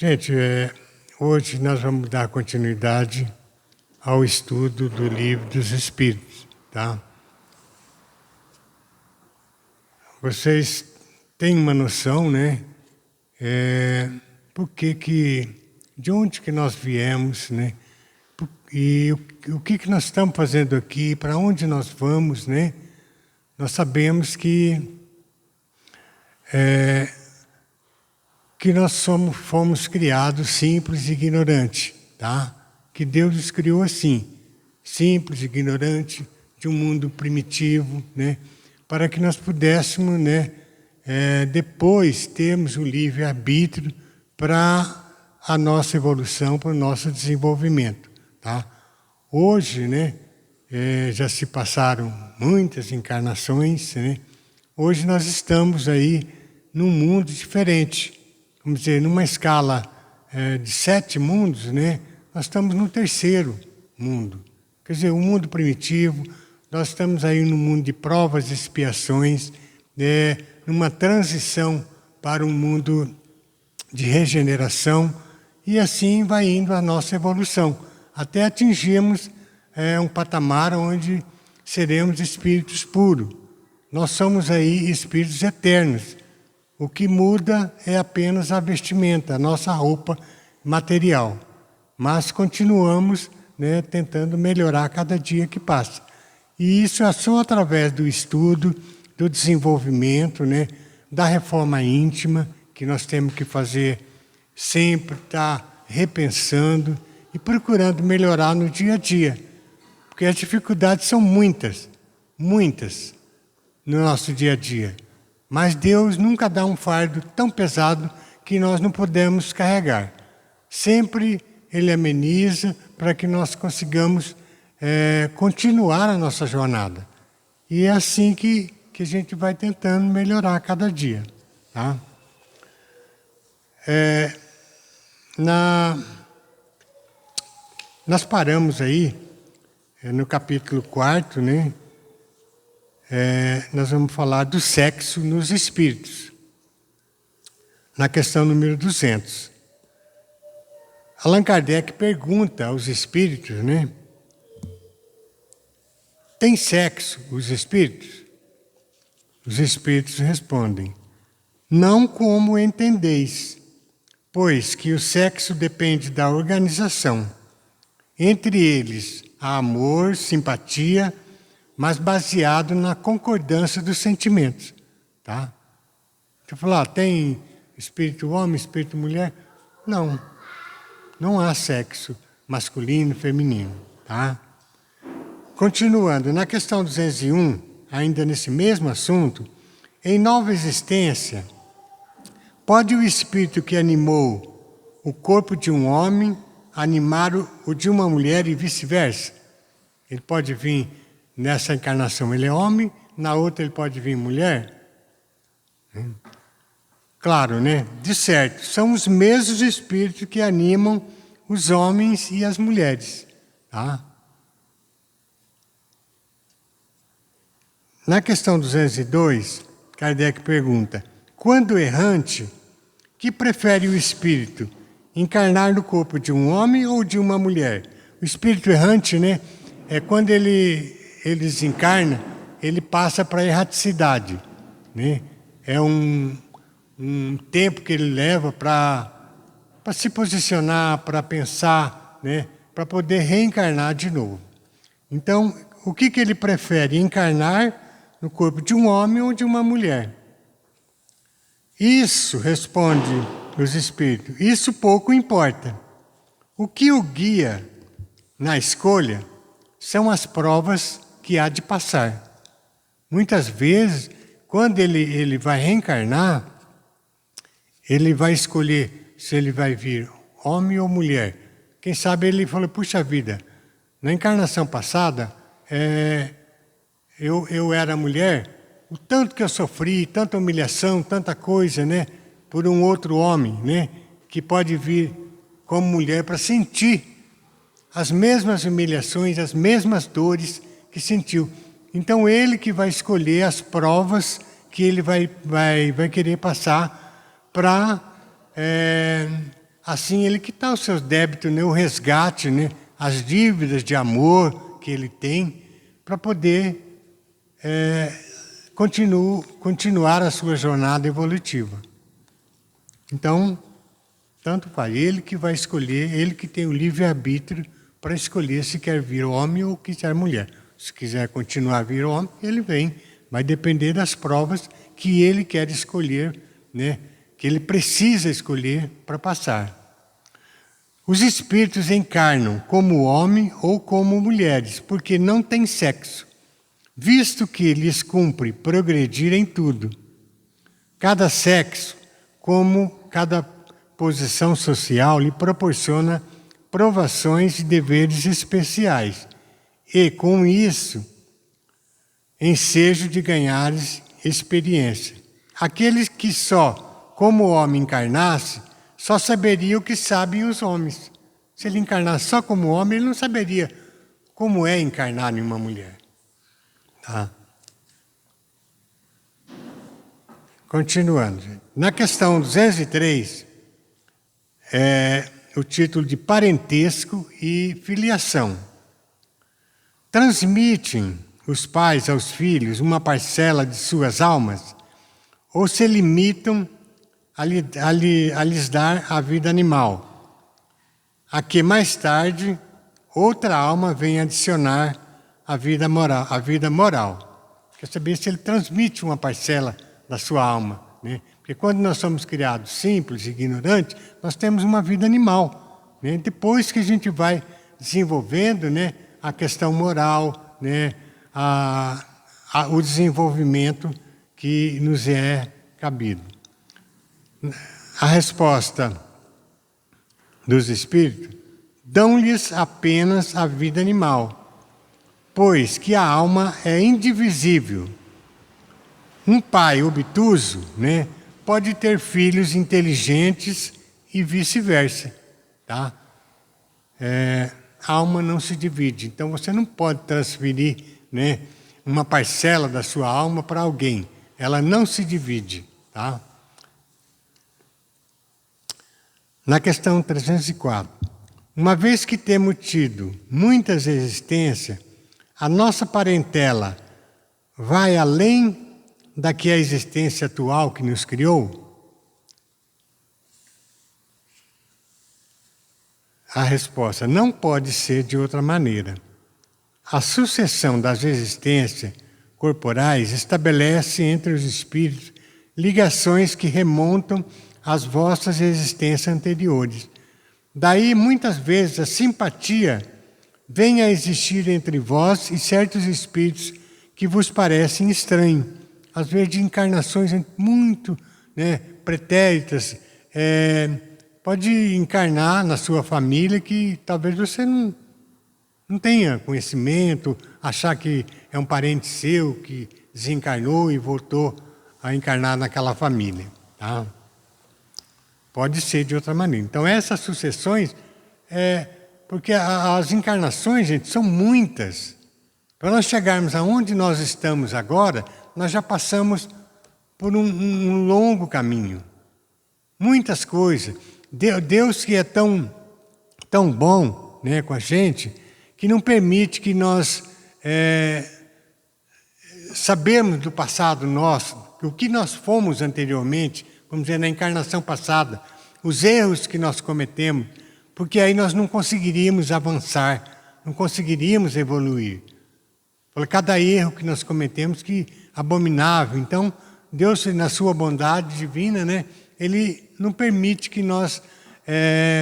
Gente, hoje nós vamos dar continuidade ao estudo do Livro dos Espíritos, tá? Vocês têm uma noção, né? De onde que nós viemos, né? E o que nós estamos fazendo aqui, para onde nós vamos, né? Nós sabemos que nós fomos criados simples e ignorantes, tá? Que Deus nos criou assim, simples e ignorante, de um mundo primitivo, né? Para que nós pudéssemos, né? Depois termos o livre-arbítrio para a nossa evolução, para o nosso desenvolvimento, tá? Hoje, né? Já se passaram muitas encarnações, né? Hoje nós estamos aí num mundo diferente. Vamos dizer, numa escala de 7 mundos, né? Nós estamos no 3º mundo. Quer dizer, o mundo primitivo, nós estamos aí no mundo de provas e expiações, numa transição para um mundo de regeneração, e assim vai indo a nossa evolução, até atingirmos um patamar onde seremos espíritos puros. Nós somos aí espíritos eternos. O que muda é apenas a vestimenta, a nossa roupa material. Mas continuamos, né, tentando melhorar cada dia que passa. E isso é só através do estudo, do desenvolvimento, né, da reforma íntima, que nós temos que fazer sempre, estar repensando e procurando melhorar no dia a dia. Porque as dificuldades são muitas, muitas, no nosso dia a dia. Mas Deus nunca dá um fardo tão pesado que nós não podemos carregar. Sempre Ele ameniza para que nós consigamos continuar a nossa jornada. E é assim que a gente vai tentando melhorar cada dia. Tá? Nós paramos aí no capítulo 4, né? Nós vamos falar do sexo nos espíritos, na questão número 200. Allan Kardec pergunta aos espíritos, né? Tem sexo os espíritos? Os espíritos respondem, não como entendeis, pois que o sexo depende da organização. Entre eles há amor, simpatia, mas baseado na concordância dos sentimentos, tá? Você falou, tem espírito homem, espírito mulher? Não, não há sexo masculino, feminino, tá? Continuando, na questão 201, ainda nesse mesmo assunto, em nova existência, pode o espírito que animou o corpo de um homem animar o de uma mulher e vice-versa? Ele pode vir nessa encarnação ele é homem, na outra ele pode vir mulher? Claro, né? De certo, são os mesmos espíritos que animam os homens e as mulheres. Tá? Na questão 202, Kardec pergunta, quando errante, que prefere o espírito? Encarnar no corpo de um homem ou de uma mulher? O espírito errante, né? É quando ele desencarna, ele passa para a erraticidade, né? É um tempo que ele leva para se posicionar, para pensar, né? Para poder reencarnar de novo. Então, o que ele prefere? Encarnar no corpo de um homem ou de uma mulher? Isso, responde os espíritos, isso pouco importa. O que o guia na escolha são as provas que há de passar. Muitas vezes, quando ele vai reencarnar, ele vai escolher se ele vai vir homem ou mulher. Quem sabe ele falou, puxa vida, na encarnação passada, eu era mulher, o tanto que eu sofri, tanta humilhação, tanta coisa, né, por um outro homem, né, que pode vir como mulher para sentir as mesmas humilhações, as mesmas dores que sentiu. Então ele que vai escolher as provas que ele vai querer passar para assim ele quitar os seus débitos, né? O resgate, né? As dívidas de amor que ele tem, para poder continuar a sua jornada evolutiva. Então, tanto faz, ele que vai escolher, ele que tem o livre-arbítrio para escolher se quer vir homem ou quiser mulher. Se quiser continuar a vir homem, ele vem. Vai depender das provas que ele quer escolher, né? Que ele precisa escolher para passar. Os espíritos encarnam como homem ou como mulheres, porque não têm sexo, visto que lhes cumpre progredir em tudo. Cada sexo, como cada posição social, lhe proporciona provações e deveres especiais, e, com isso, ensejo de ganhares experiência. Aqueles que só, como homem encarnasse, só saberia o que sabem os homens. Se ele encarnasse só como homem, ele não saberia como é encarnar em uma mulher. Tá? Continuando. Na questão 203, o título de parentesco e filiação. Transmitem os pais aos filhos uma parcela de suas almas ou se limitam a lhes dar a vida animal, a que mais tarde outra alma vem adicionar a vida moral. Quer saber se ele transmite uma parcela da sua alma, né? Porque quando nós somos criados simples, ignorantes, nós temos uma vida animal, né? Depois que a gente vai desenvolvendo, né, a questão moral, né, o desenvolvimento que nos é cabido. A resposta dos espíritos: dão-lhes apenas a vida animal, pois que a alma é indivisível. Um pai obtuso, né, pode ter filhos inteligentes e vice-versa, tá? A alma não se divide, então você não pode transferir, né, uma parcela da sua alma para alguém. Ela não se divide, tá? Na questão 304, uma vez que temos tido muitas existências, a nossa parentela vai além da que a existência atual que nos criou? A resposta: não pode ser de outra maneira. A sucessão das existências corporais estabelece entre os espíritos ligações que remontam às vossas existências anteriores. Daí, muitas vezes, a simpatia vem a existir entre vós e certos espíritos que vos parecem estranhos, às vezes de encarnações muito, né, pretéritas. Pode encarnar na sua família que talvez você não tenha conhecimento, achar que é um parente seu que desencarnou e voltou a encarnar naquela família. Tá? Pode ser de outra maneira. Então, essas sucessões, porque as encarnações, gente, são muitas. Para nós chegarmos aonde nós estamos agora, nós já passamos por um longo caminho. Muitas coisas. Deus que é tão bom, né, com a gente, que não permite que nós sabemos do passado nosso, o que nós fomos anteriormente, vamos dizer, na encarnação passada, os erros que nós cometemos, porque aí nós não conseguiríamos avançar, não conseguiríamos evoluir. Por cada erro que nós cometemos, que abominável. Então, Deus, na sua bondade divina, né, Ele não permite que nós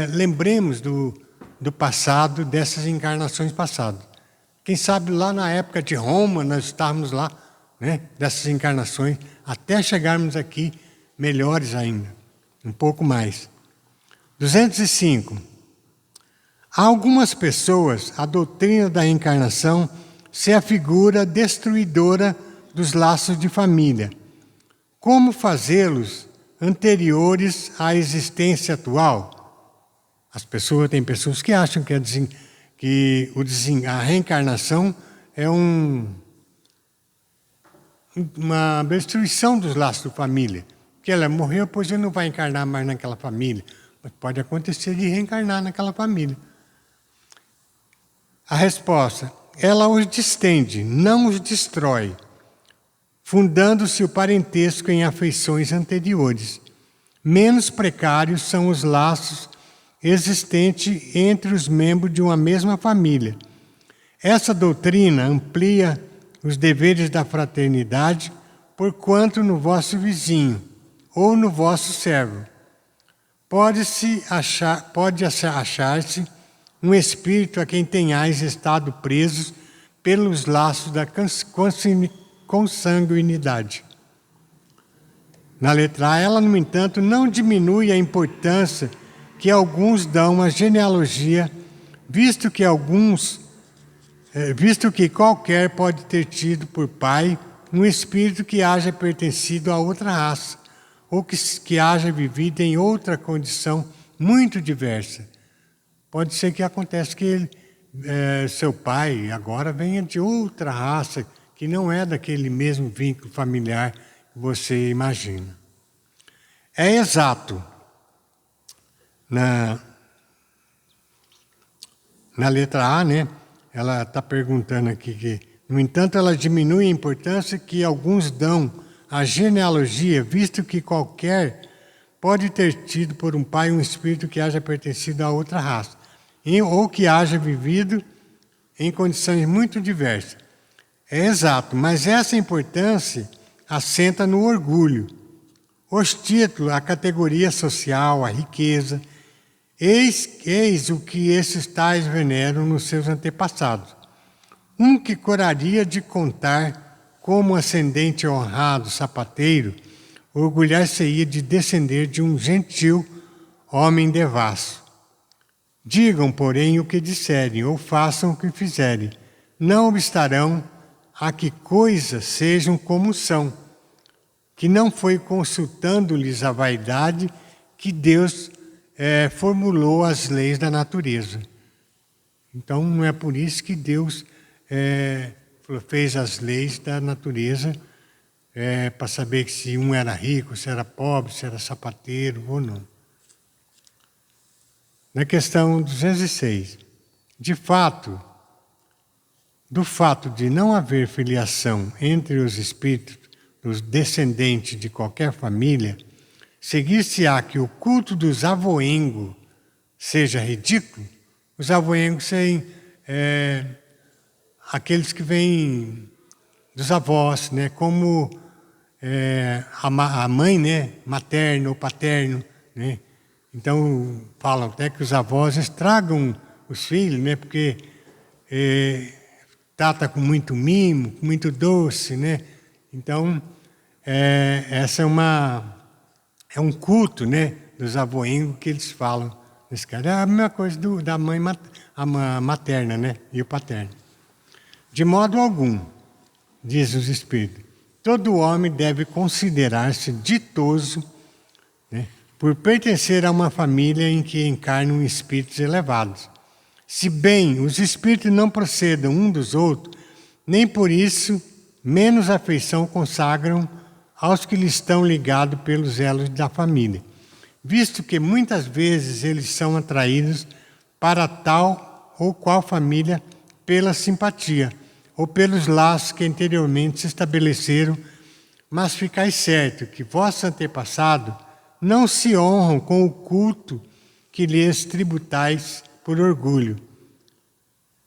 lembremos do passado, dessas encarnações passadas. Quem sabe lá na época de Roma, nós estávamos lá, né, dessas encarnações, até chegarmos aqui melhores ainda, um pouco mais. 205. Há algumas pessoas, a doutrina da reencarnação se afigura destruidora dos laços de família. Como fazê-los anteriores à existência atual? Tem pessoas que acham que a reencarnação é uma destruição dos laços de família. Que ela morreu, pois ele não vai encarnar mais naquela família. Mas pode acontecer de reencarnar naquela família. A resposta: ela os distende, não os destrói, fundando-se o parentesco em afeições anteriores. Menos precários são os laços existentes entre os membros de uma mesma família. Essa doutrina amplia os deveres da fraternidade, porquanto no vosso vizinho ou no vosso servo pode achar-se um espírito a quem tenhais estado presos pelos laços da consanguinidade. Na letra A, ela, no entanto, não diminui a importância que alguns dão à genealogia, visto que qualquer pode ter tido por pai um espírito que haja pertencido a outra raça, ou que haja vivido em outra condição muito diversa. Pode ser que aconteça que seu pai agora venha de outra raça, que não é daquele mesmo vínculo familiar que você imagina. É exato. Na letra A, né, ela está perguntando aqui que, no entanto, ela diminui a importância que alguns dão à genealogia, visto que qualquer pode ter tido por um pai um espírito que haja pertencido a outra raça, ou que haja vivido em condições muito diversas. É exato, mas essa importância assenta no orgulho, os títulos, a categoria social, a riqueza. Eis o que esses tais veneram nos seus antepassados. Um que coraria de contar como ascendente honrado sapateiro, orgulhar-se-ia de descender de um gentil homem devasso. Digam, porém, o que disserem, ou façam o que fizerem. Não obstarão a que coisas sejam como são, que não foi consultando-lhes a vaidade que Deus formulou as leis da natureza. Então, não é por isso que Deus fez as leis da natureza para saber se um era rico, se era pobre, se era sapateiro ou não. Na questão 206, do fato de não haver filiação entre os espíritos dos descendentes de qualquer família, seguir-se-á que o culto dos avoengos seja ridículo. Os avoengos são aqueles que vêm dos avós, né? Como a mãe, né? Materno ou paterno, né? Então, falam até que os avós estragam os filhos, né? Porque trata com muito mimo, com muito doce, né? Então, essa é um culto, né? Dos avoengos que eles falam nesse caso. É a mesma coisa da mãe materna, né? E o paterno. De modo algum, diz os Espíritos, todo homem deve considerar-se ditoso, né, por pertencer a uma família em que encarnam espíritos elevados. Se bem os espíritos não procedam um dos outros, nem por isso menos afeição consagram aos que lhes estão ligados pelos elos da família, visto que muitas vezes eles são atraídos para tal ou qual família pela simpatia, ou pelos laços que anteriormente se estabeleceram, mas ficai certo que vossos antepassados não se honram com o culto que lhes tributais por orgulho.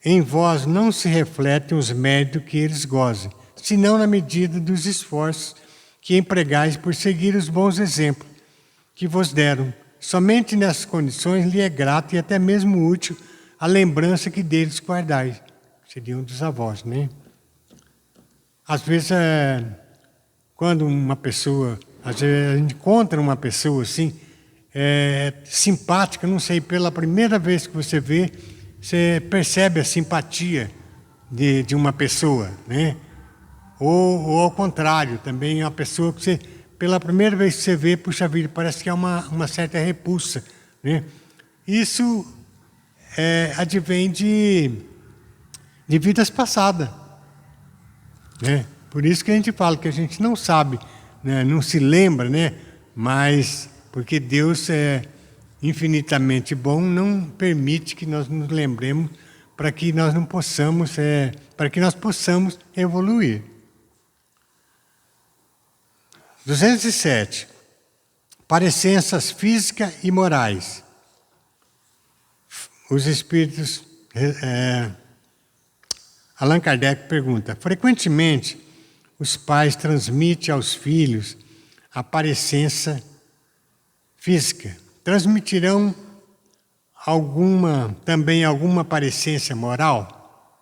Em vós não se refletem os méritos que eles gozem, senão na medida dos esforços que empregais por seguir os bons exemplos que vos deram. Somente nessas condições lhe é grato e até mesmo útil a lembrança que deles guardais. Seriam dos avós, né? Às vezes, quando uma pessoa, às vezes a gente encontra uma pessoa assim, simpática, não sei, pela primeira vez que você vê, você percebe a simpatia de uma pessoa, né? Ou ao contrário, também é uma pessoa que você, pela primeira vez que você vê, puxa vida, parece que há uma certa repulsa, né? Isso advém de vidas passadas, né? Por isso que a gente fala que a gente não sabe, né? Não se lembra, né? Mas porque Deus infinitamente bom não permite que nós nos lembremos para que nós não possamos, para que nós possamos evoluir. 207. Parecenças físicas e morais. Os espíritos... Allan Kardec pergunta: frequentemente os pais transmitem aos filhos a parecença física. Transmitirão também alguma parecença moral?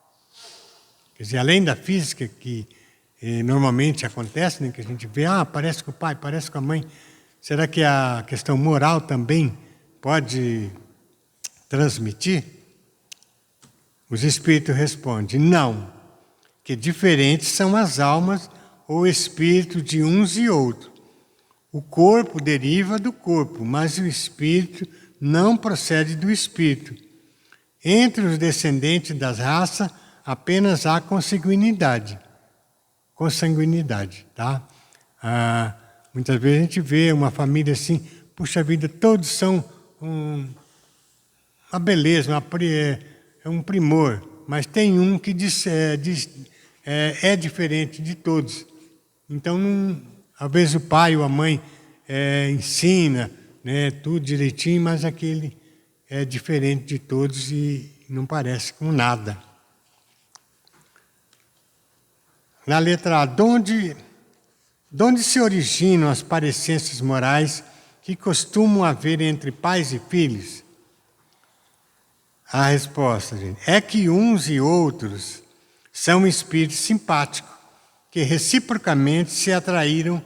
Quer dizer, além da física, que normalmente acontece, né, que a gente vê, parece com o pai, parece com a mãe. Será que a questão moral também pode transmitir? Os espíritos respondem: não, que diferentes são as almas ou espíritos de uns e outros. O corpo deriva do corpo, mas o espírito não procede do espírito. Entre os descendentes das raças, apenas há consanguinidade. Tá? Muitas vezes a gente vê uma família assim, puxa vida, todos são uma beleza, um primor, mas tem um que é diferente de todos. Então, às vezes o pai ou a mãe ensina, né, tudo direitinho, mas aquele é diferente de todos e não parece com nada. Na letra A, de onde se originam as parecenças morais que costumam haver entre pais e filhos? A resposta, gente, é que uns e outros são espíritos simpáticos, que reciprocamente se atraíram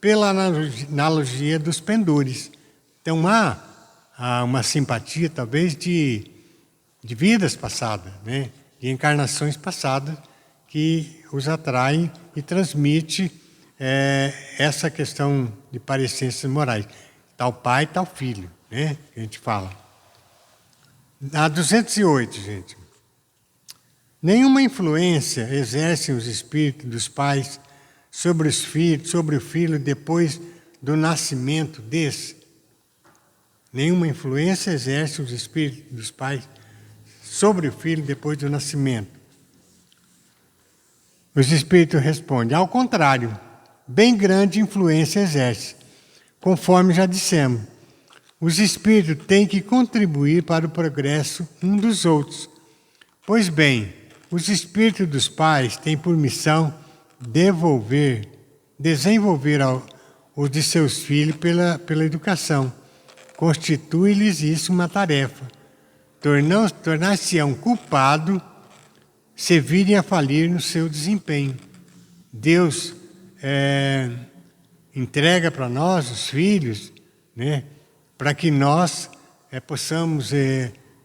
pela analogia dos pendores. Então há uma simpatia, talvez, de vidas passadas, né? De encarnações passadas, que os atrai e transmite essa questão de parecenças morais. Tal pai, tal filho, né? Que a gente fala. A 208, gente. Nenhuma influência exercem os espíritos dos pais sobre os filhos, sobre o filho depois do nascimento desse. Nenhuma influência exerce os espíritos dos pais sobre o filho depois do nascimento. Os espíritos respondem: ao contrário, bem grande influência exerce, conforme já dissemos. Os espíritos têm que contribuir para o progresso um dos outros. Pois bem, os espíritos dos pais têm por missão desenvolver os de seus filhos pela educação. Constitui-lhes isso uma tarefa. Tornar-se-ão culpado se virem a falir no seu desempenho. Deus entrega para nós, os filhos, né, para que nós possamos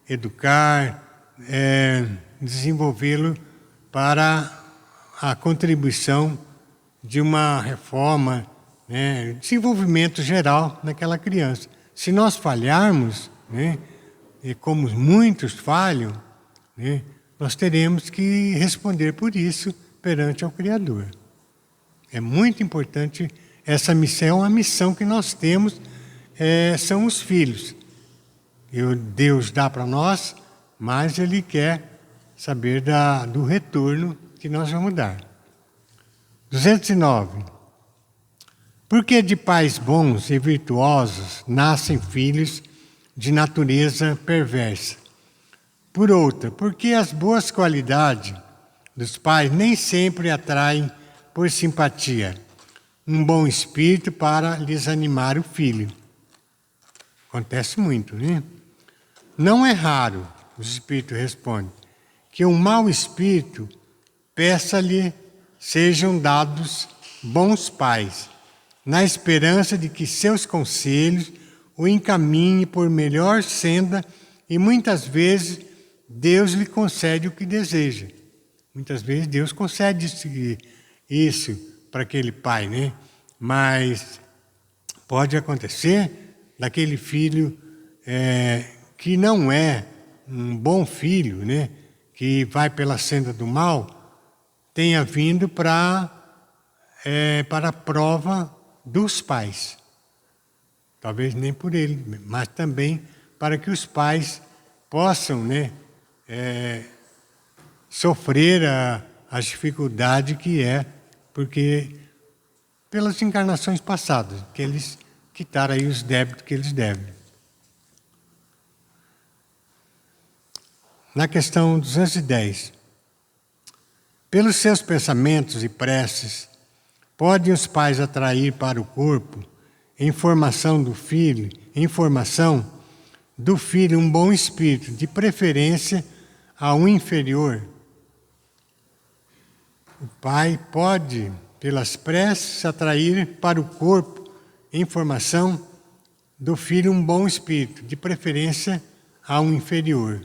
educar, desenvolvê-lo para a contribuição de uma reforma, né, desenvolvimento geral naquela criança. Se nós falharmos, né, e como muitos falham, né, nós teremos que responder por isso perante ao Criador. É muito importante essa missão, é uma missão que nós temos, são os filhos. Deus dá para nós, mas Ele quer saber do retorno que nós vamos dar. 209. Porque de pais bons e virtuosos nascem filhos de natureza perversa? Por outra, porque as boas qualidades dos pais nem sempre atraem por simpatia um bom espírito para lhes animar o filho. Acontece muito, né? Não é raro, os espíritos respondem, que um mau espírito peça-lhe sejam dados bons pais, na esperança de que seus conselhos o encaminhem por melhor senda, e muitas vezes Deus lhe concede o que deseja. Muitas vezes Deus concede isso para aquele pai, né? Mas pode acontecer daquele filho que não é um bom filho, né? Que vai pela senda do mal, tenha vindo para a prova dos pais. Talvez nem por ele, mas também para que os pais possam, né, sofrer as dificuldades que é, porque pelas encarnações passadas, que eles quitaram aí os débitos que eles devem. Na questão 210. Pelos seus pensamentos e preces, podem os pais atrair para o corpo informação do filho um bom espírito, de preferência a um inferior. O pai pode, pelas preces, atrair para o corpo informação do filho um bom espírito, de preferência a um inferior.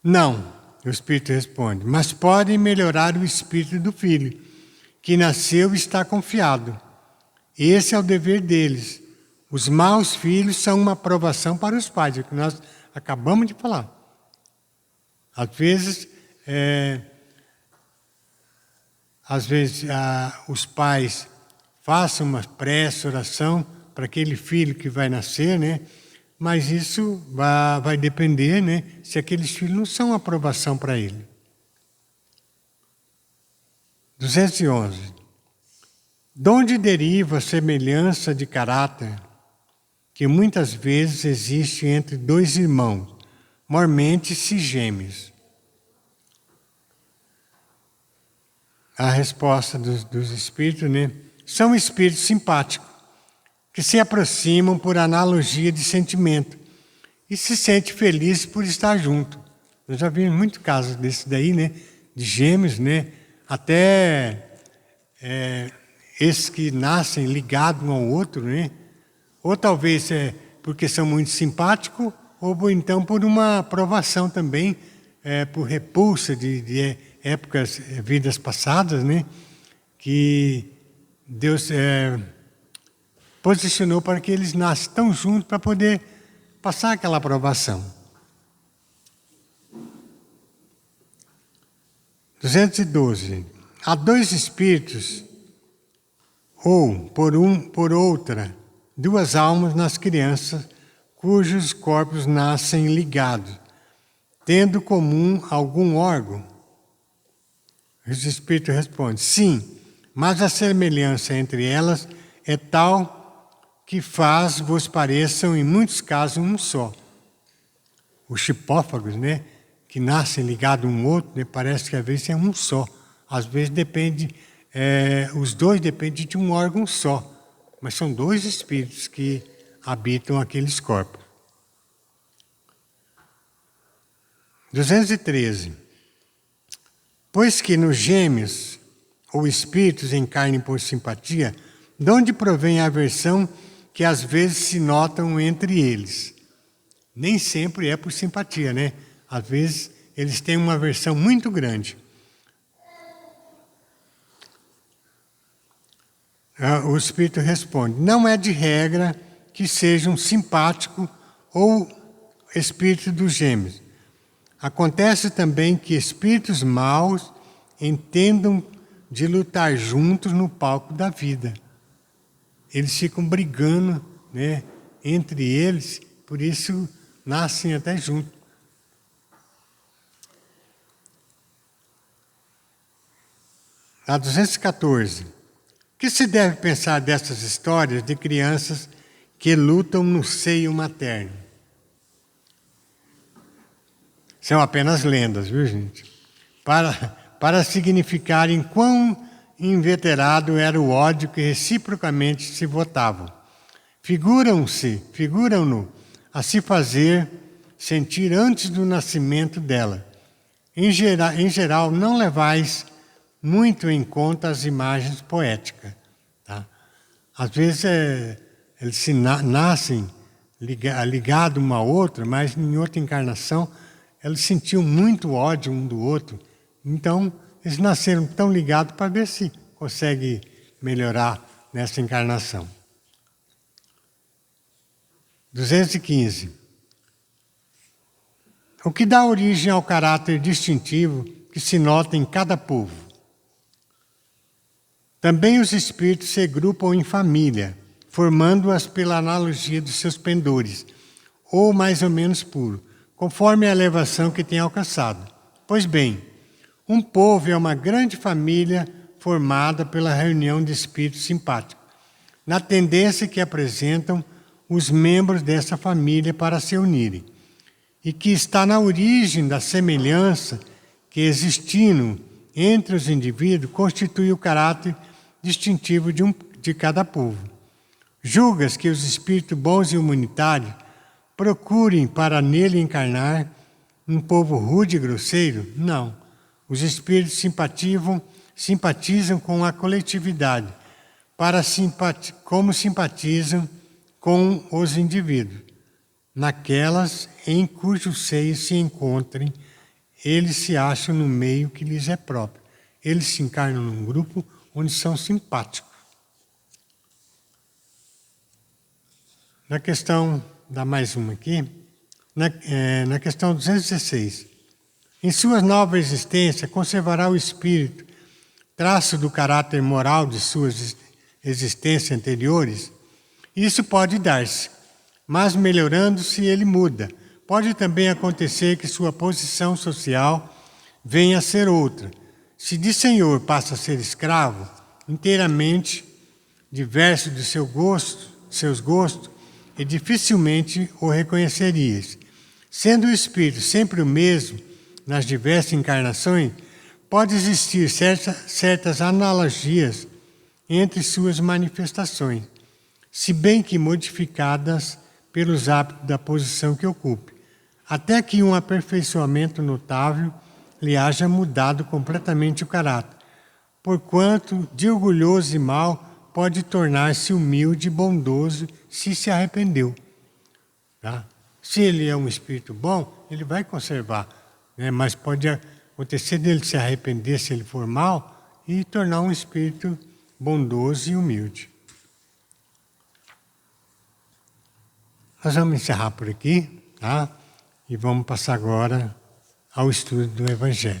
Não, o espírito responde, mas podem melhorar o espírito do filho, que nasceu e está confiado. Esse é o dever deles. Os maus filhos são uma aprovação para os pais, é o que nós acabamos de falar. Às vezes os pais façam uma prece, oração para aquele filho que vai nascer, né? Mas isso vai depender, né, se aqueles filhos não são aprovação para ele. 211. De onde deriva a semelhança de caráter que muitas vezes existe entre dois irmãos, mormente gêmeos? A resposta dos espíritos, né? São espíritos simpáticos, que se aproximam por analogia de sentimento e se sente feliz por estar junto. Nós já vimos muitos casos desse daí, né? De gêmeos, né? Até esses que nascem ligados um ao outro, né? Ou talvez porque são muito simpáticos, ou então por uma aprovação também, por repulsa de épocas, vidas passadas, né? Que Deus posicionou para que eles nasçam tão juntos para poder passar aquela aprovação. 212. Há dois espíritos, ou por outra, duas almas nas crianças, cujos corpos nascem ligados, tendo comum algum órgão? Os espíritos respondem, sim, mas a semelhança entre elas é tal que vos pareçam, em muitos casos, um só. Os chipófagos, né, que nascem ligados um ao outro, né, parece que às vezes é um só. Às vezes depende, os dois dependem de um órgão só, mas são dois espíritos que habitam aqueles corpos. 213. Pois que nos gêmeos, ou espíritos encarnem por simpatia, de onde provém a aversão que às vezes se notam entre eles? Nem sempre é por simpatia, né? Às vezes eles têm uma aversão muito grande. O espírito responde, não é de regra que sejam simpáticos ou espíritos dos gêmeos. Acontece também que espíritos maus entendam de lutar juntos no palco da vida. Eles ficam brigando, né, entre eles, por isso nascem até juntos. A 214. O que se deve pensar dessas histórias de crianças que lutam no seio materno? São apenas lendas, viu, gente? Para significarem quão inveterado era o ódio que reciprocamente se votavam. Figuram-no a se fazer sentir antes do nascimento dela. Em geral, não levais muito em conta as imagens poéticas. Tá? Às vezes eles se nascem ligados uma a outra, mas em outra encarnação eles sentiam muito ódio um do outro. Então, eles nasceram tão ligados para ver se consegue melhorar nessa encarnação. 215. O que dá origem ao caráter distintivo que se nota em cada povo? Também os espíritos se agrupam em família, formando-as pela analogia dos seus pendores, ou mais ou menos puro, conforme a elevação que tem alcançado. Pois bem, um povo é uma grande família formada pela reunião de espíritos simpáticos, na tendência que apresentam os membros dessa família para se unirem, e que está na origem da semelhança que, existindo entre os indivíduos, constitui o caráter distintivo de cada povo. Julgas que os espíritos bons e humanitários procurem para nele encarnar um povo rude e grosseiro? Não. Os espíritos simpatizam com a coletividade, como simpatizam com os indivíduos. Naquelas em cujo seio se encontrem, eles se acham no meio que lhes é próprio. Eles se encarnam num grupo onde são simpáticos. Na questão, dá mais uma aqui, na questão 216. Em sua nova existência, conservará o espírito traço do caráter moral de suas existências anteriores? Isso pode dar-se, mas melhorando-se ele muda. Pode também acontecer que sua posição social venha a ser outra. Se de senhor passa a ser escravo, inteiramente diverso de seus gostos, e dificilmente o reconhecerias. Sendo o espírito sempre o mesmo nas diversas encarnações, pode existir certas analogias entre suas manifestações, se bem que modificadas pelos hábitos da posição que ocupe, até que um aperfeiçoamento notável lhe haja mudado completamente o caráter, porquanto de orgulhoso e mau pode tornar-se humilde e bondoso se arrependeu. Tá? Se ele é um espírito bom, ele vai conservar, né? Mas pode acontecer dele se arrepender se ele for mal e tornar um espírito bondoso e humilde. Nós vamos encerrar por aqui, tá? E vamos passar agora ao estudo do Evangelho.